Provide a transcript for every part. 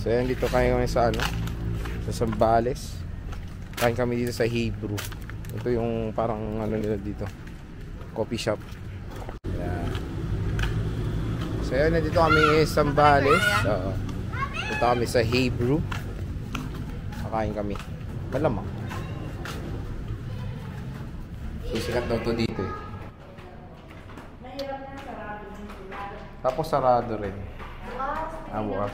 So yan, dito kayo kami sa ano, sa Zambales. Kain kami dito sa Hebrew. Ito yung parang ano nila dito, coffee shop. Yan. So yan, dito kami sa Zambales. Dito kami sa Hebrew. Kakain kami. Malamang. So sikat daw to dito eh. Tapos sarado rin. Bukas.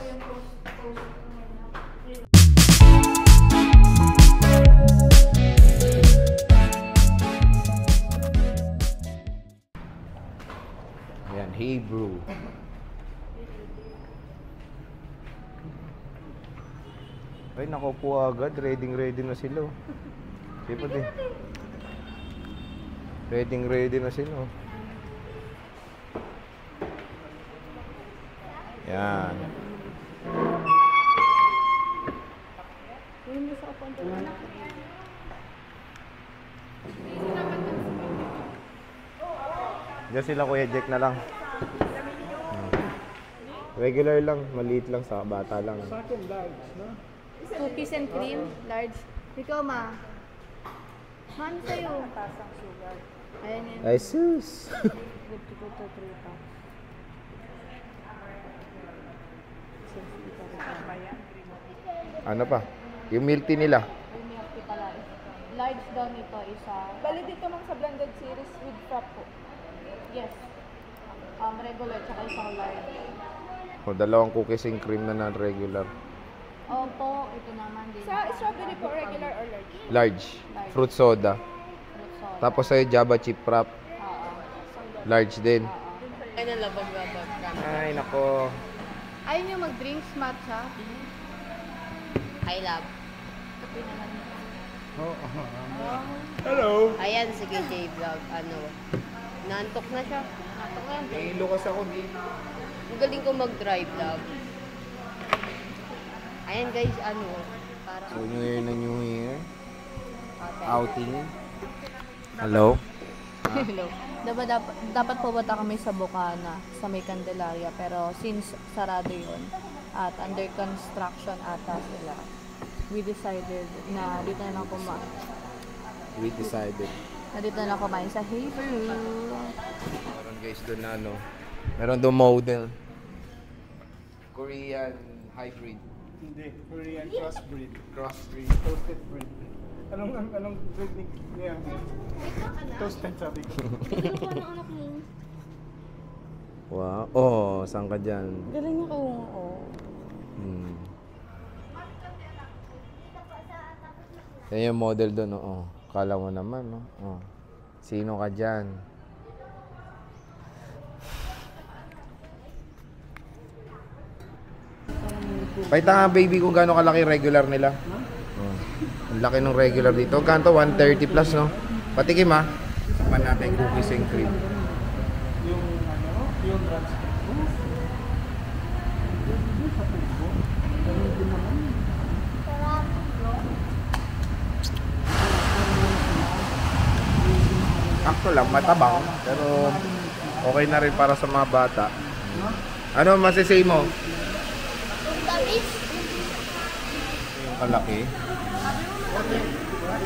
Ayan, Hebrew. Ay, nako po agad. Ready na sila. Sipa din. Ready na sila. Yan. Diyan sila Kuya Jack na lang. Regular lang, maliit lang sa bata lang. Sa akin, large, no? Cookies and cream, large. Ikaw, ma. Man sa'yo. Tasang sugar. Ayan yan. Ay, sus! Good to go to 3 pa. Ano pa? Yung milk tea nila. Yung milk tea pala. Large daw nito isa. Bali dito lang sa blended series with frap po. Yes. Regular tsaka isang large. O, dalawang cookies and cream na non-regular. Opo, ito naman din. Sa strawberry po, regular or large? Large. Fruit soda. Fruit soda. Tapos sa'yo, Java chip wrap. Large din. Ay, nalabag-labag ka. Ay, nako. Ayaw niyo mag-drinks, matcha? I love. Kape naman. Hello. Ayan, sige J-Vlog. Naantok na siya. Natok na. Nailukas ako dito. Ang galing ko mag-drive, love. Ayan guys, parang... So, New Year na New Year. Okay. Outing. Hello. Hello. Dapat pupunta kami sa Bukana, sa may Candelaria. Pero since sarado yun, at under construction ata sila, we decided na dito na lang kumain. Na dito na lang kumain sa Hebrew. Meron guys doon na meron doon model. Korean hybrid. Hindi, Korean crossbreed. Crossbreed. Toasted breed. Anong breed niya? Toasted sabi ko. Wow. Oh, saan ka dyan? Galing niya kung Yan yung model doon, oo. Kala mo naman, no? Oh. Sino ka dyan? Pakita nga baby kung gaano kalaki regular nila. Oh. Ang laki ng regular dito. Kanto 130 plus, no? Patikim ha. Sapan natin cookies and cream. Yung transfer. Sakto lang, matabang. Pero okay na rin para sa mga bata. Ano masasay mo? Yung kalaki.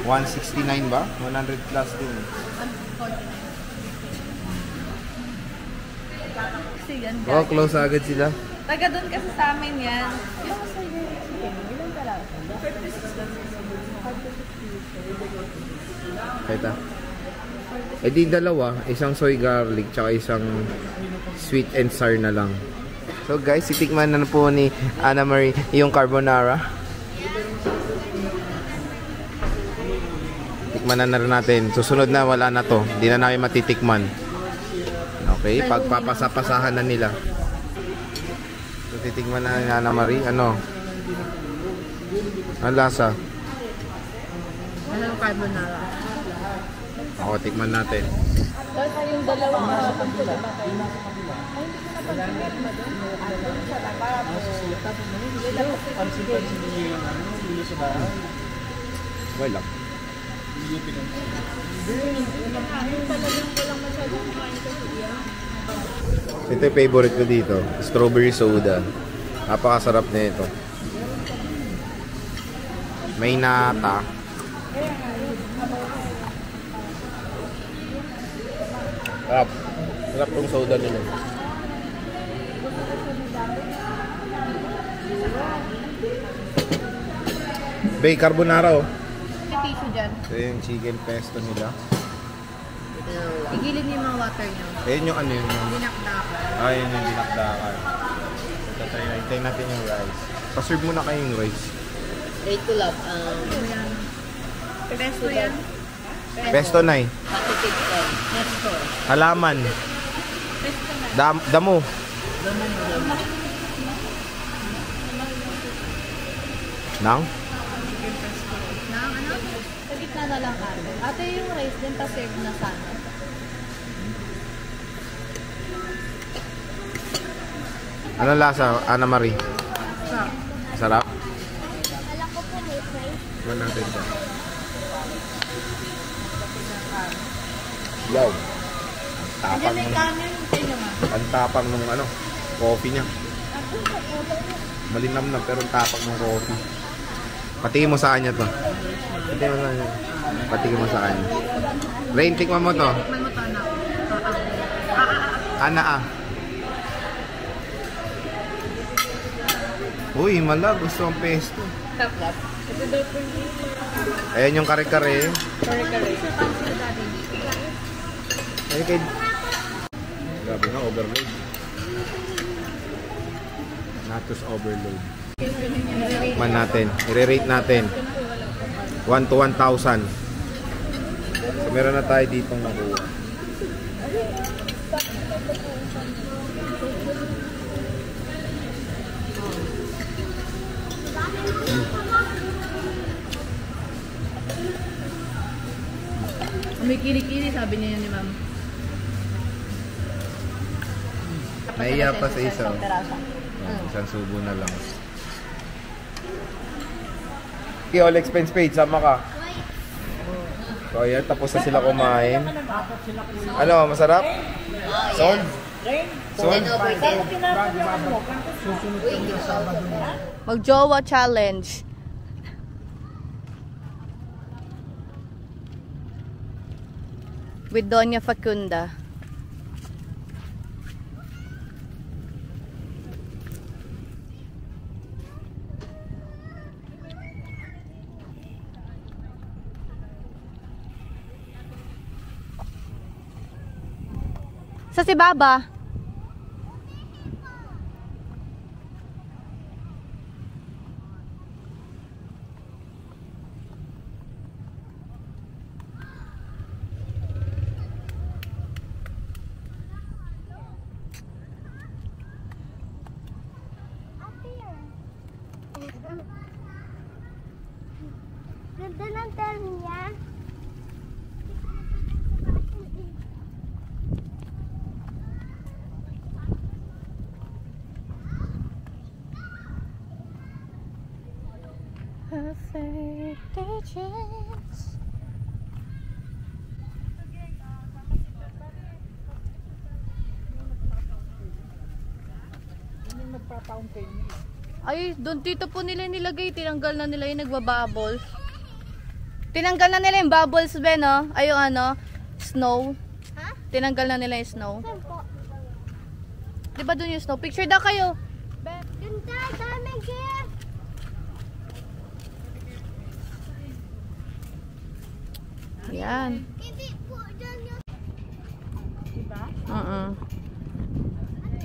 169 ba? 100 plus din. Oh, close agad sila. Taga doon kasi sa amin yan. Kita. Eh di dalawa, isang soy garlic tsaka isang sweet and sour na lang. So guys, sitikman na po ni Anna Marie yung carbonara. Tikman na rin natin. Susunod na wala na to. Hindi na namin matitikman. Okay, pagpapasa-pasahan na nila. So titikman na ni Anna Marie. Ano? Ang lasa? Anong carbonara? Ako, tikman natin. Tapos yung dalawang Okay lang. Ito yung favorite ko dito. Strawberry soda. Napakasarap na ito. May nata. Sarap. Sarap tong soda nila. Bay, carbonara oh. May tissue dyan. Ito yung chicken pesto nila. Igilid niyo yung mga water niyo. Ayun yung ano yun. Dinakdakan. Yun yung dinakdakan. Ito tayo. Hintay natin yung rice. Pa-serve muna kayo yung rice. Ready to love. Pesto yan. Pesto na eh. Pacific Pesto. Halaman. Damo. Nang? Ano? Sa gitna na lang ate. Ate yung rice din pa-serve na sana. Anong lasa, Ana Marie? Sarap. Alam ko po may rice. Iwan natin dyan. Yaw. Tapang nung... Ang tapang nung ano, coffee niya. Malinam na pero ang tapang nung coffee. Patingin mo sa kanya to. Patingin mo sa kanya. Patingin mo sa kanya. Rain, tikman mo to. Ana ah. Uy, malag. Gusto ang pesto. Tap-tap. Ayan yung kare-kare. Kare-kare. Ay, kay... Grabe na, overload. Natos overload. Man natin. I-rate natin. 1 to 1,000. So, meron na tayo ditong nakuha. May kiri-kiri, sabi niya ni ma'am. Naiya pa sa isa. Isang subo na lang. Okay, all expense paid. Sama ka. So, ayan. Tapos na sila kumain. Ano, masarap? Sold? Sold? Mag-jowa challenge. With Doña Facunda. Sa si Baba. Ganda ng tel niya. Perfect chance. Ay, doon dito po nila nilagay. Tinanggal na nila yung nagbabubbles. Tinanggal na nila yung bubbles, Ben, no? Ay, yung ano, snow. Ha? Tinanggal na nila yung snow. Saan po? Diba doon yung snow? Picture daw kayo. Ganda, daming gift. Yan. Hindi po dyan yung...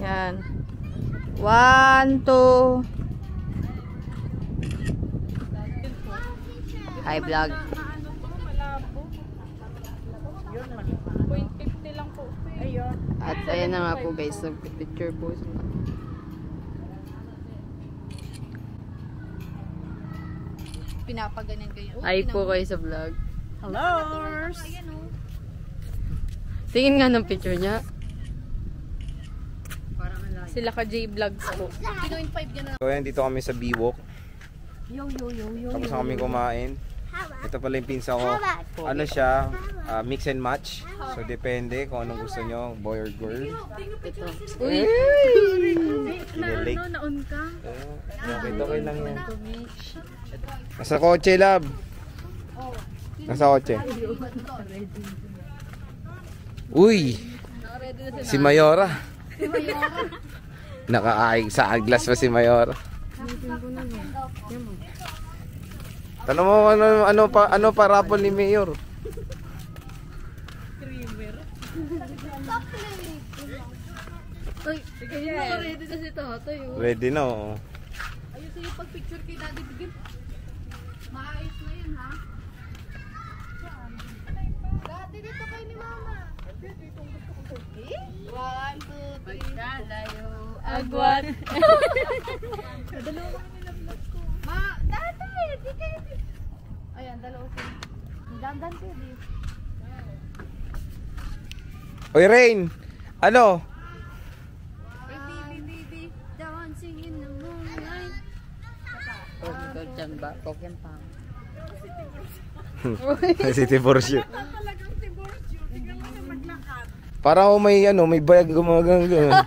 Yan. 1, 2. Hi vlog. At ayan na nga po guys, nag-picture po. Pinapaganyan kayo. Hi po kayo sa vlog. Hello! Tingin nga ng picture niya. Sila ka J Vlogs po. 0.5 yan na. So, ayan. Dito kami sa Biwok. Yo. Tapos na kami kumain. Ito pala yung pinsa ko. Ano siya? Mix and match. So, depende kung anong gusto nyo. Boy or girl. Ito. Uy! Naon ka? Okay lang yan. Nasa kotse, love. Nasa kotse. Uy! Si Mayora. Naka-aig sa glass pa si Mayora. Tanong mo ano pa rapol ni Mayor? Uy, ready na si Totoy. Ready na, oh. Ayusin yung pag-picture kay Daddy Bigil. Maayos na yun, ha? Daddy, dito kayo ni Mama. One, two, three. Pagkalayo. Agwat. Dalawa kami nilablog ko. Daddy, di kayo. Ayan, dalawa ko. Dandan kayo, di. Oy, Rain! Ano? Baby, dancing in the moonlight. Ikaw dyan ba? Koken pang. City Porsche. Parang may may bayag gumagang gano'n.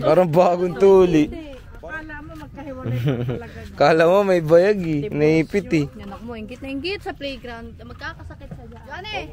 Parang bagong tuli. Kala mo magkahiwalay talaga. Kala mo may bayag eh. Naipit eh. Nanak mo, ingit na ingit sa playground. Magkakasakit sa dyan. Johnny!